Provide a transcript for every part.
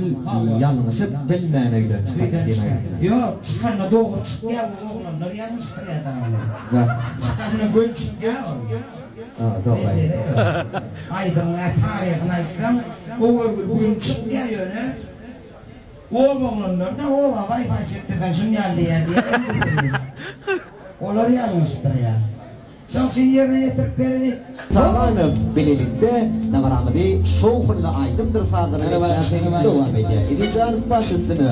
makul yanlışıp bilmeyene gider çıkar demeyin. Yok, çıkanla doğru çıktı ya oğlanlar yanlıştır ya da. Çıkanla göl çıktı ya. Doğru. Aydınlar tarihine İslam o bugün çıktı ya yöne. Oğlanlar da o Wi-Fi çıktıdan sinyal diye. Onlar yanlıştır ya. Sen yerine getirip verini Tamamen bilelikte navaramadi şovunla aydımdır fadırına devam ediyor. İdicanız başüstünü.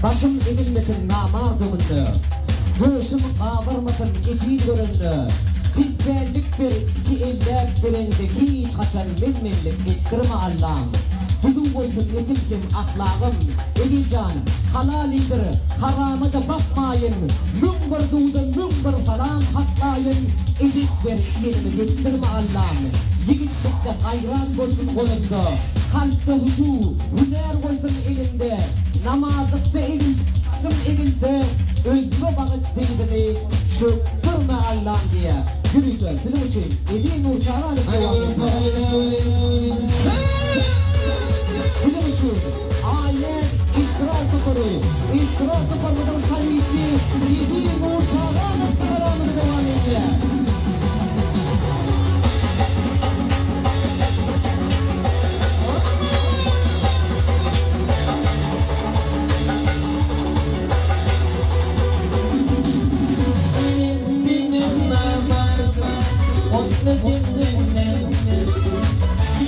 Başım edilmesin namadımını, göğsüm ağırmasın geçiyi görünü. Biz bellik bir iki eller birindeki çaçan bilmemlik ettirme Allah'ım. Bugün boysun yetimkim ahlakım, edican, halalidir, harama da bakmayın. Mümbir duydum, mümbir salam haklayın, edik bir yerimi getirme Allah'ım. Yigitlikte hayran boysun kolunda, kalpte hucu, hüner boysun elinde. Namazlıkta evil, tüm evilde özgü bağıt değilini şükürme Allah'ım diye yürüdü. Sizin için Edin Uçar'a devam ediyor. Sizin için aile iştirak tutarı, iştirak tutarıdır halifi Edin Uçar'a devam ediyor.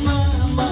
Mama,